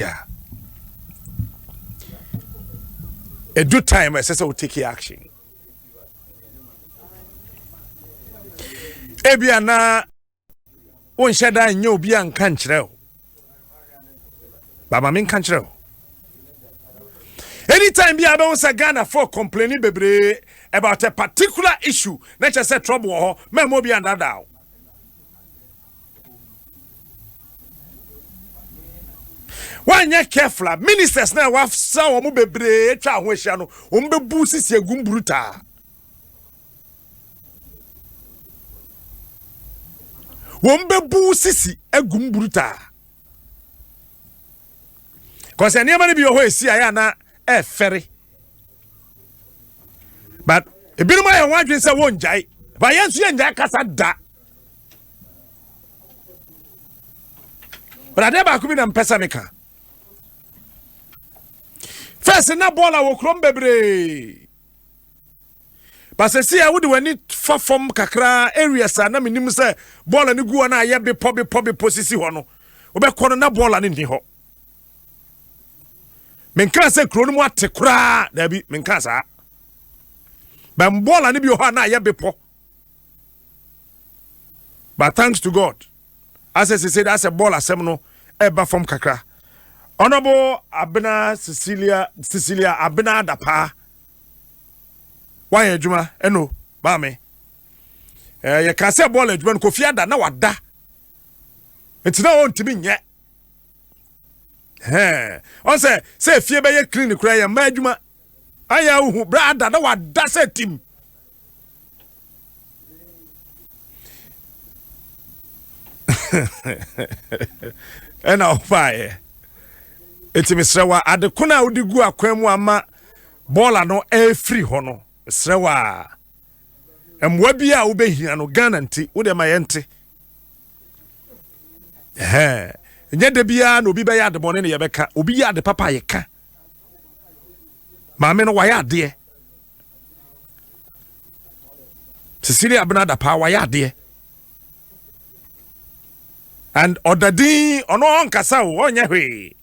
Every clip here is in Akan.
Yeah. A good time, I say, take action. Ebiana, one shada in your be uncountry. Baba mean country. Anytime be about Ghana for complaining baby about a particular issue, nature said trouble or memo be under down. One year careful, ministers now have saw mu bebre twa ho hia no be bu sisi agum bruta. Be bu sisi agum bruta. Cause any man be ho esi aya na e ferry. But e bi no ma yan wadwen se won jai. Ba yan so yan jai kasa da. But ade ba ku bi na mpesa meka. First na bola wo krom bebre. But see I would when it from kakra areas na minim say bola ni gu na ye be pobi posisi ho no. Wo be kono na bola ni ndi ho. Menka say kro no mu ate kura da bi menka sa. Ba bola ni bi ho na ye be po. But thanks to God. As I said that's a bola sem no eba from kakra. Honorable Abena Cecilia Abena Dapa. Why Juma? Eno, Mame. You can say ball when Kofi Ada na wada. It's not on to be yet. On say fear by your clinic cry a majuma. Aya who brother no wada set him. And I'll fire. Eti misrewa adekuna udigu akwemu ama bola no free hono misrewa emwa bia ubehia no Ghana nti ude mayente nye de bia no obi be ya de bone ne yebeka obi ya de papa yeka maame no waya de Cecilia Abnada pa waya de and odadin ono onkasa wo onye hwe.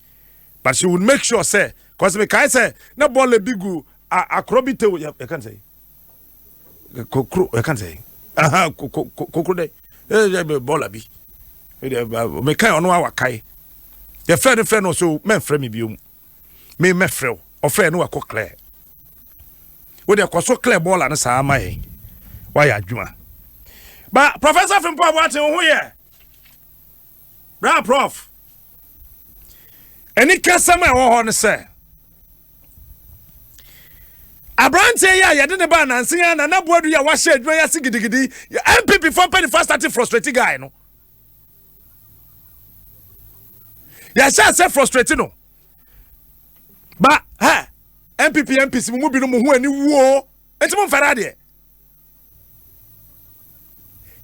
But she would make sure, say, because me can say, na ball a bigu acrobite. You can't say. You can't say. Aha, kokode. Ball a bi. Me can ono awa kai. Your friend also men friend me bium. Me friend or friend no ako clear. We dey so clear ball and sa mai. Why adwuma? But Professor from Pop what who here? Bra prof. Any customer or on say Abrante ya didn't ban and sing and na bodu ya washe adwa ya sigidigidi MPP for penny first starting frustrated guy no ya say frustrated no ba MPP MPC mu bi no mu ho ani wo enti mo fara de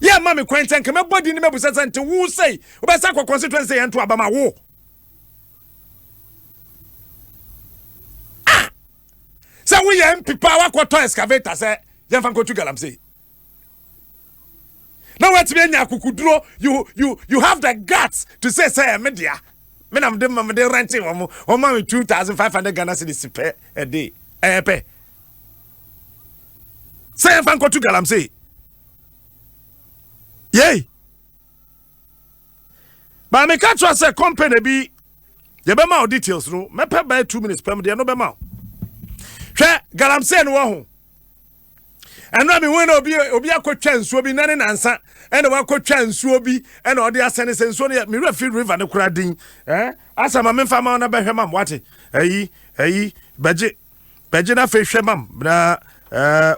ya mama kwentan kama body ni mebusa sante wo say obesa kwa constituency ya nto abama wo say we MPP our quarter excavator say yemfa nkotu galamsey. Now what me nya kukuduro you have the guts to say media me na me renting o ma 2,500 Ghana cedis per a day pe say yemfa nkotu galamsey. Yay ba me catch us a company bi ye be ma details no me pe by 2 minutes per me no be ma hwe galamsey no ho eno me when obi akotwa nsuo bi nane nansa eno wakotwa nsuo bi eno ode asene sensuo no me refi river ne kura din asa ma me fama na behwe mam wate ayi beje na fe hwe mam na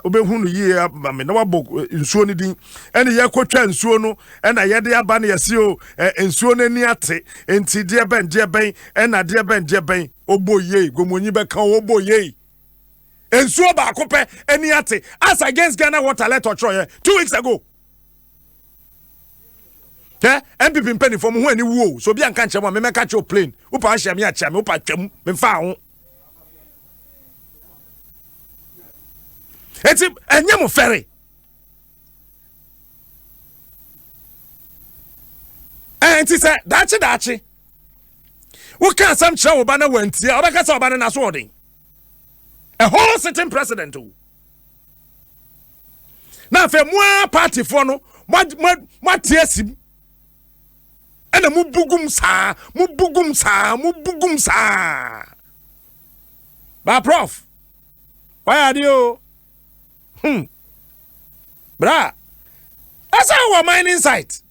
obehunu yie me na wabo nsuo ne din eno yakotwa nsuo no ena yede aba na yesi o nsuo no ni ate enti de ben ena de ben oboye gomonyi be kan oboye ensuo ba akope eni ate as against Ghana water let or 2 weeks ago. MPP penny from who any wo so be an catch me catch your plane. Upa share me a cham upa twam me fa ho. Eti enye mo ferry. Enti say dachi. Who can't some show Obana went here? Obaka Obana na swording. A whole sitting president. Now, for more party for no, what yes him. And a mubugum sa. But prof, why are you? Bra, that's our mining site.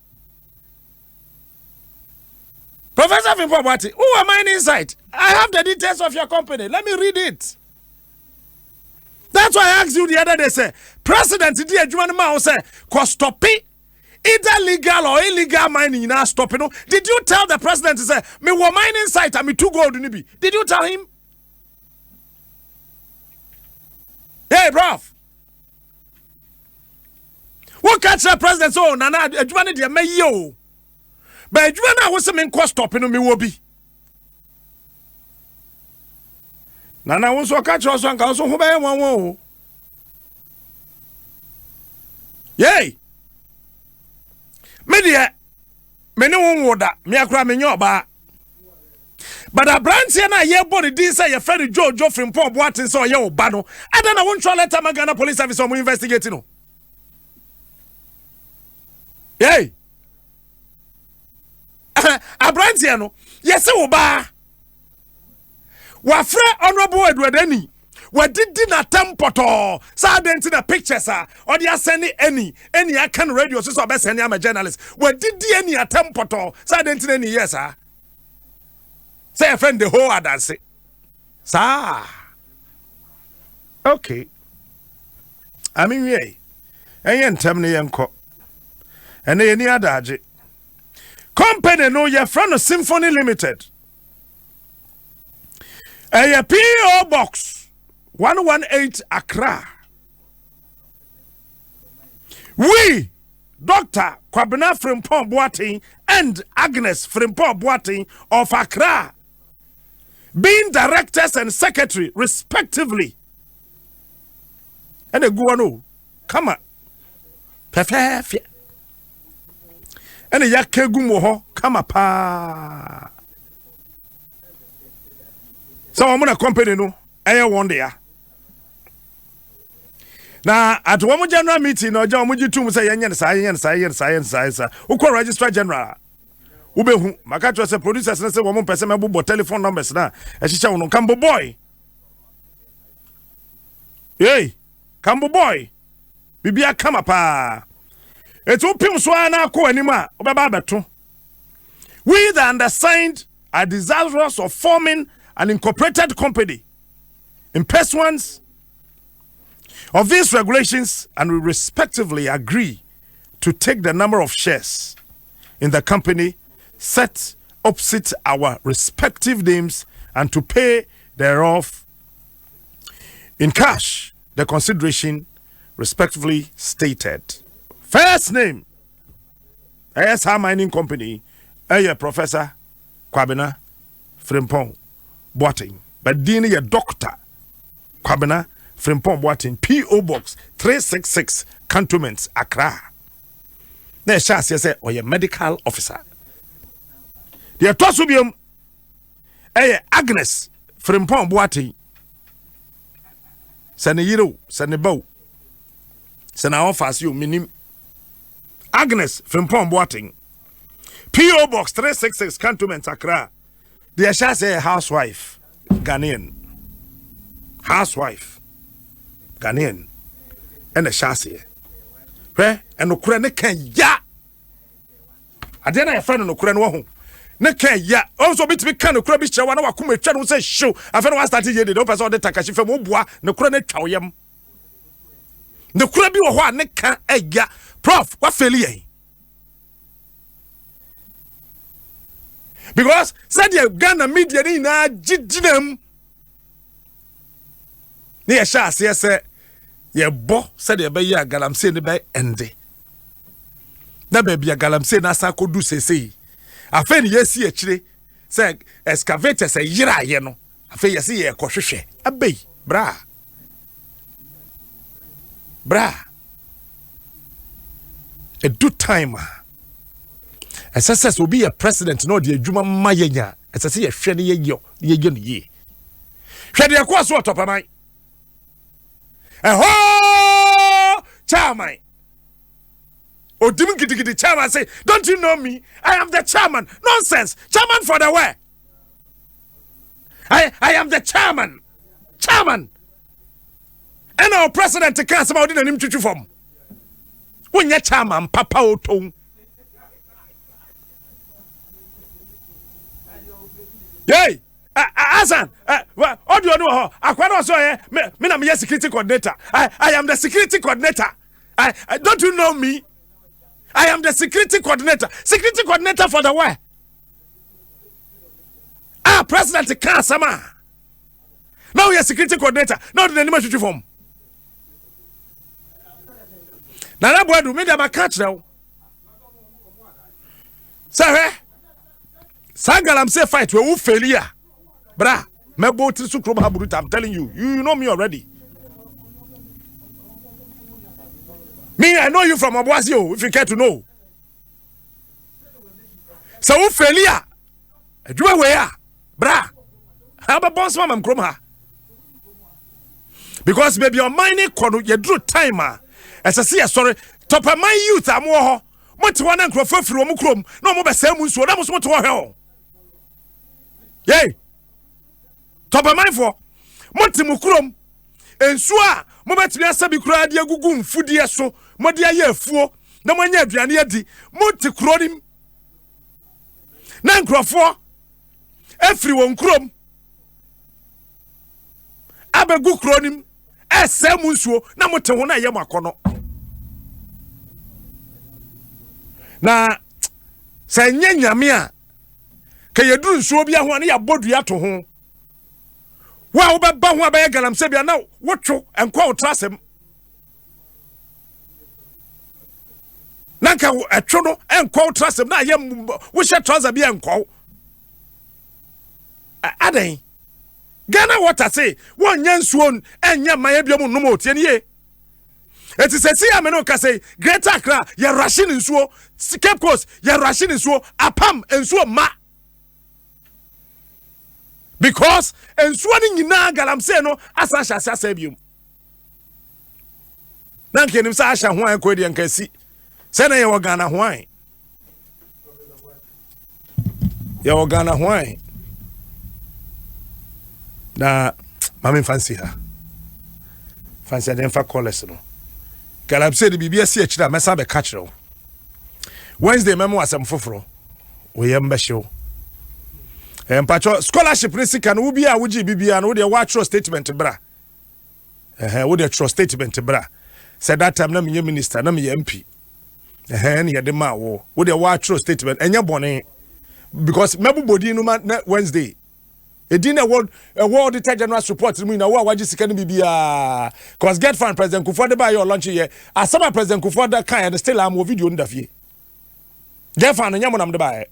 Professor Fimpobwati, who am I inside? I have the details of your company. Let me read it. That's why I asked you the other day, say, President Diajuanima say, cause stop it. Either legal or illegal mining now stop it. Did you tell the president to say, me were mining site and me too gold in be? Did you tell him? Hey, bruv. What catch the president so Nana Juani dia me yo? But Juana was some cost stopping me will be. Nana wants to catch us on council who by one. Yay! Media, many won't order me a cram in your bar. But a branch and I hear body did say your friend Joe from Paul Watson saw your bano. I don't know, won't try let Magana police service on investigating. Yay! Abrantiano, yes, Oba. Wafre honorable Edward any. We did dinner tempoto. So didn't in the pictures, or they are sending any I can radio, so best any I'm a journalist. We did any tempoto. So didn't any yes, sir. Say a friend the whole dance. Sir. Okay. I mean, yay. Ayen temne yanko. And any other company no your friend of Symphony Limited. A PO Box 118 Accra. We Dr. Kwabena Frimpong Boateng and Agnes Frimpong Boateng of Accra, being directors and secretary respectively. And a guano, come on, perfect. And a yakegumo, come pa. So I'm gonna company no, I one day. Now at one general meeting, or John Mujitum say, science, who call registrar general. Ubehu, Makato say producers and say one person about telephone numbers now. And she shall no Cambo boy. Yay, Cambo boy. Bibia come pa. It's open swana ko anima obababeto. We the undersigned are desirous of forming an incorporated company in pursuance of these regulations, and we respectively agree to take the number of shares in the company set opposite our respective names and to pay thereof in cash the consideration respectively stated. First name, ASR Mining Company, Professor Kwabena Frimpong Boateng. But Dini a Doctor Kwabena Frimpong Boateng, PO Box 366, Cantonments, Accra. Now, Shas say, or your medical officer. The Atosubium, Agnes Frimpong Boateng, Sanayiro, Sanabo, Sana offers you minim. Agnes Frimpong Boateng, PO Box 366, Cantonments, Accra. The Asha say housewife, Ghanaian. Housewife, Ghanaian. And the Shasi. Where? And no Kurane can ya. I didn't have a friend no Kuran Wahoo. Neke ya. Also, bit me can of Krabicha, one of Kume Channel says show. I found I started here the open all the Takashi from Ubwa, no Kurane Chowyam. The Krabi or one Neka Ega. Prof, what failure? Because said you Ghana media in a jidem. Near Shas, yes, sir. Ye bo said ye be ya galam say ne be ende. Na baby ya galam say na sa ko do say. Afen ye si akire say excavator say yira ye no. Afen ye si ye kohwehwe. Abey, bra. A do time. SSS will be a president, no, the Juma Mayenya, As I see a shady ye. Shady a course what up am I? Chairman. Oh, didn't get the chairman say, don't you know me? I am the chairman. Nonsense. Chairman for the way. I am the chairman. Chairman. And our president to cancel out in an image form. When your chairman, Papa Otong. Yay! Asan, what do you know? I quite also, I'm a security coordinator. I am the security coordinator. I don't you know me? I am the security coordinator. Security coordinator for the where? President Kansama. Now you're security coordinator. Now the name of you form. Now that boy do me them a catch now. Sir, Sangalam say fight we will failure. Bra, me bo trisu krom haburuta. I'm telling you, you know me already. Me, I know you from Abwazio, if you care to know. So we failure. Do you where? Bra, how about boss mama krom ha? Because baby your mining kono ye drew timer. As I see a story, top of my youth am wo. What one and crop free omu krom. No mo be same so that was what ho. Yay. Top of my for. Monti mu krom. Enso a mo betimi asabi kura de agugu mfudie so. Mo de aye afuo na mo anya aduane adi. Monti kronim. Na nkrofo efri won krom. Abegu kronim. Esem nsuo na mote ho na yem akono. Na se nyanyame a ka yeduru nsuo bia ho na ya bodu ato ho. Wa wo beba ho abaye galamse bia na wotwo enkwa utrasem. Nanka etwo no enkwa utrasem na yem wo hye trouser bia enkwa. Adan Ghana water say one nsuo enya maye biom no mo tie nie. Eti se si ameno ka say Greater Accra ya ration nsuo, Cape Coast ya ration nsuo, apam nsuo ma. Because nsuo ni nyina galamse no asa hya asa biom. Na nke nim sa ahya ho an ko de nka si. Se na ye wo Ghana ho an. Ya wo Ghana ho an. Na mama fancy her. Fancy dem fa callers no. Galamse de bibia si akira mesa be catch ro. Wednesday memo asem foforo. We yam be show. Pacho scholarship ni sika no wo bia wo gi bibia no wo de wa trust statement bra. Wo de trust statement bra. Said that time na me minister na me MP. Na ye de ma wo de wa trust statement enya bone because mebobodi no na Wednesday. Edina world the general support me na wo waji sika no bibia cause get fan president Kufuor de buy your lunch here asama president Kufuor da kan and still am video no da fie get fan nyamo nam de buy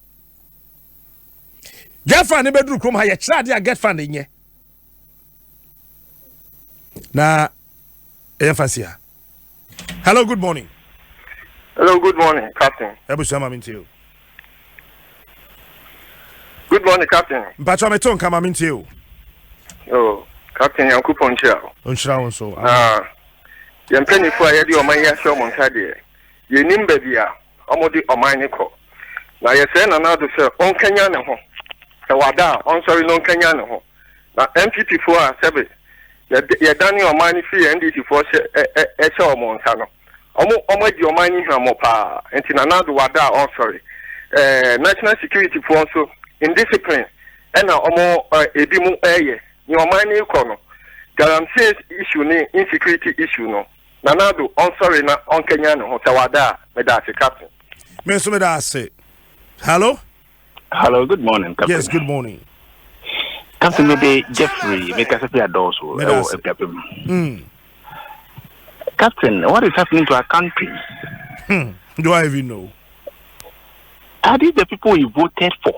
get fan ne bedru krom ha ye kira de get fan nye na fancy. Hello, good morning. Hello, good morning, Captain. Ebusama mintiu. Good morning, Captain. Mpacho meton kama mintiu. Oh, Captain, yanku poncha. Onchira wonso. Yem penifo ayedi oman ya show montade. Ye nimba bia, omodi oman ni ko. Na ye se na na do se on Kenya ne ho. Se wada, on sorry no Kenya ne ho. Na MPP fo a sebe. Ye dani oman ni fi NDC fo e show monta no. Omo di oman ni hamo pa. Enti na na do wada on sorry. National security fo also indiscipline and omo ebi mu eye ni oman ni ko no galamsey issue ni insecurity issue no nanado on sorry na on Kenya no tawada me da se Captain me so me da se hello good morning, Captain. Yes, good morning, Captain. Maybe Jeffrey make us appear also. Captain, what is happening to our country? Do I even know? Are these the people we voted for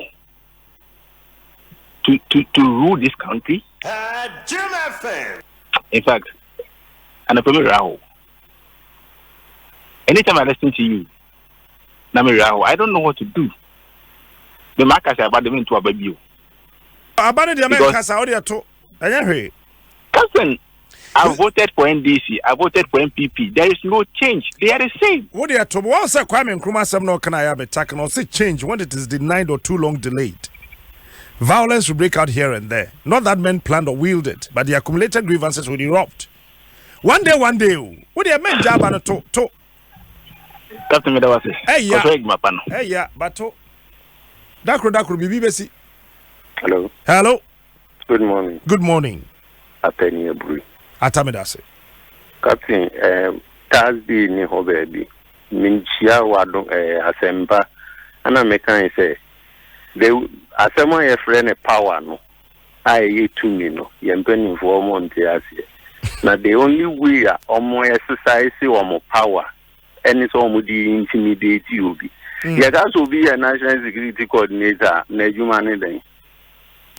to rule this country? In fact, and Rahul. Anytime I listen to you, Rahul, I don't know what to do. The market about them into a baby. Abani the American Saudi to. Captain, I voted for NDC. I voted for MPP. There is no change. They are the same. What do you to? Once a Kwame Nkrumah said no can I have a tackle or say change when it is denied or too long delayed. Violence will break out here and there. Not that men planned or willed it, but the accumulated grievances will erupt. One day. What do you mean job and to? Captain Medawase. Hey yeah, but to. Dakro bibi besi. Hello. Good morning. Good morning. Ateni Ebru. Atamedase. Captain, Thursday ni ho baby. Minchia wado asemba. Ana mekan say the asema ye friend power no. Aye to me no. Ye mpeni for monte ase. Na the only way omo exercise omo power any so omo di intimidate you be. Ye gas obi a national security coordinator na adwuma ne den.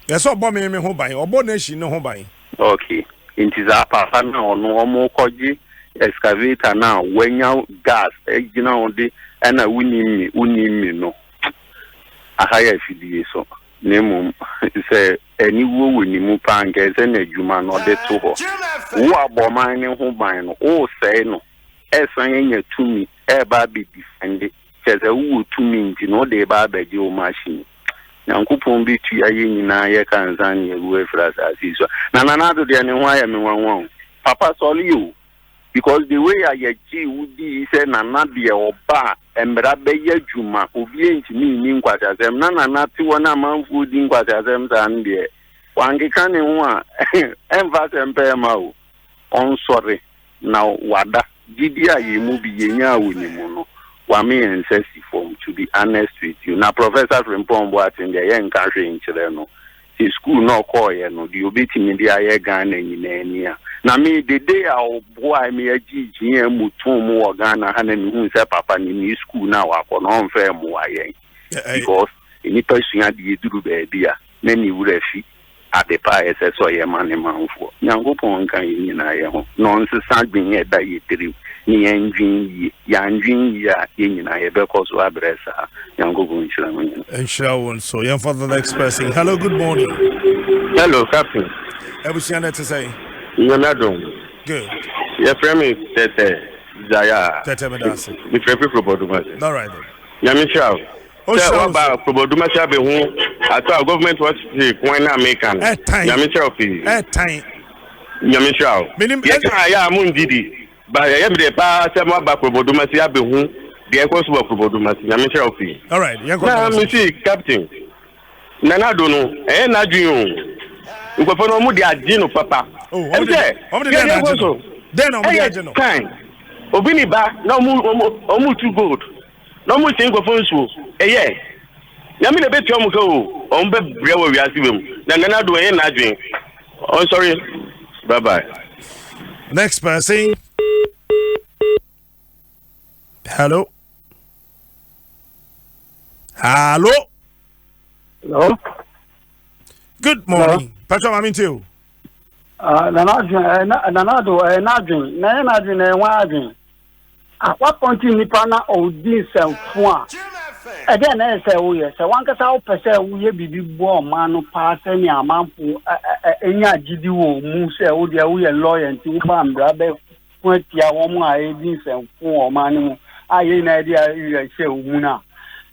Yes, obo me ho ban, obo nation no ho ban. Okay. Inti za papa na ono omo koji excavator na wenya gas ejina onde na unimi no. Ahaya fidie so. Nemu se eniwo woni mu pange se na adwuma no de to ho. Wo aboman ne ho ban no, o sei no. Esan enya tumi e ba be defend. Cheze wo tumi nti no de ba ba je o machine. Yankupon bi tu aye nyina ye kanzan ye ruwe frasa asiso na nanado de ne ho aye me wanwan papa soli you because the way aye ji wudi say nana de oba embra be ye djuma obi entimi ni nkwasasem na nana ti wona manfu di nkwasasem san de wange kan ne ho a emfa sempe ma o on sorry na wada gidi aye mu bi ye nya awoni mu no Wami insist form to be honest with you. Now Professor Frimpong in the young country in Chileno. The school no call no the obiti media ye Ghana in na me the day I boy me a GG mutum or Ghana and who say papa ni school now I can on fair more because any person had the do baby many would have at the pie as so ye man for Yankupon can in nonsense being a dietary. Ni engine ya yenyina ye be cause abresa yango go inshira so yan father expressing hello good morning. Hello captain ebusiana to say Adom good your friend is tete zaya tete medase me prefer proboduma all right then yamisha so about proboduma sha be hu ato government was when na american yamisha ofi time yamisha ya mundidi ba ya be pa se mo ba proboduma si abehu de e koso proboduma si na me share ofi all right na me see captain nana do no na dwun o nkofo no mu de agi no papa o de na agi no de na o de agi no kind obi ni ba na o too good na mu sin nkofo nso ya me le beti o mu ko o mbe bre wo wi asibem na nana do na dwun oh sorry bye bye next person. Hello. Good morning. Patrick, I'm into you. At what point in Nipana or this and Fua? Again, I say, oh, yes, I want to say, we be born, man, pass any amount for any GDO, Moose, oh, dear, we are lawyer and Timbam, brother, point ya woman, this and 4 man. I ain't idea you say Muna.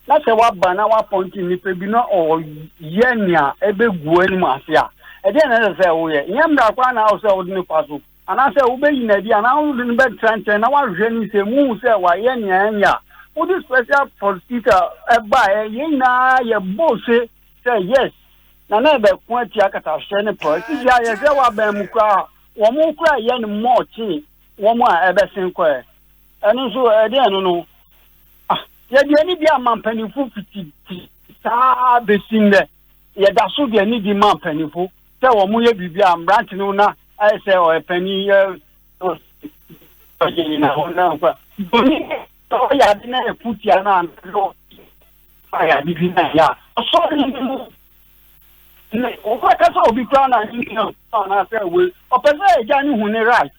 That's a what Banawa point in Nipebino or Yenya, Ebe Gwen Masia. Again, as I say, oh, yeah, Yamda Kwana also wouldn't pass. And I say, obey in idea, and I wouldn't bet trench, and I was really say, Moose, why Yenya. Would this special prosecutor by Yena, your boss say, yes. Nana point Yakata Shane Pro, yes, there were Bemuka, one more cry, yen more tea, one more ever sinquare. And also, I don't know. Yet, the any dear man penny for 50 the singer. Yet, that should be any demand penny for. Tell a moya be I'm ranting on I say, or a penny. Oh, yeah, didn't put your hand. I didn't. Yeah, sorry. What all be crowned and I say, well, or Pesa Johnny who right.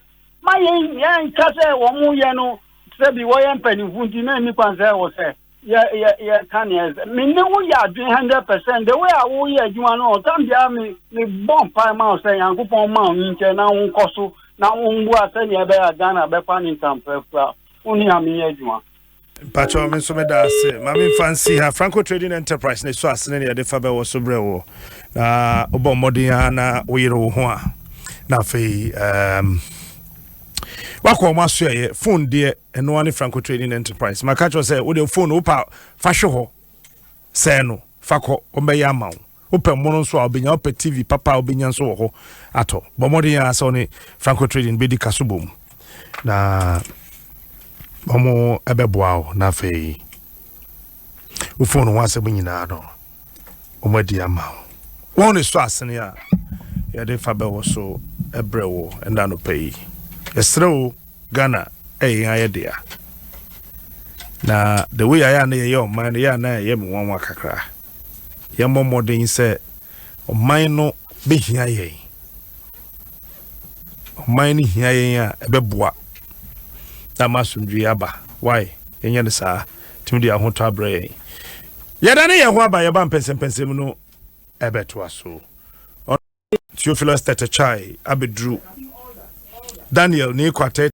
My young cousin, one more, Sebi Wayan Penny, who didn't any concern was there. yeah, can yes. Me no we are doing 100%. The way I will hear you know, time me bomb pie mouse say and go for mount in na un koso na un bua say ne be Ghana be pan in tampa. Uni am here you. Pacho me so me da se. Mami fancy ha Franco Trading Enterprise ne so asene ne de FABƐWƆSO brewo. Na obo modern na oyero ho a. Na fe wako maso ye phone de eno ani Franco Trading Enterprise maka cho say wo de phone wo pa fa hwe ho say no fako obeya amaw wo pa mo no so a obenya wo pa TV papa obenya so wo ho ato bomodi ya so ni Franco Trading be di kasobom na bomo ebeboa na fe wo phone wo asem nyina no omadi amaw won so asene a ye de FABƐWƆSO ebrewo enda no pay Esro Ghana ayedea na the way I am your man ya na yem wan kakra ye modern say o man no be hia ye o man ni hia ye a ebeboa na masundwi aba why yenye ne sa timdi ahoto abre ye da ne ye ho aba ye ba mpensempensem no ebeto aso Theophilus Tetechai abedru Daniel ni kwate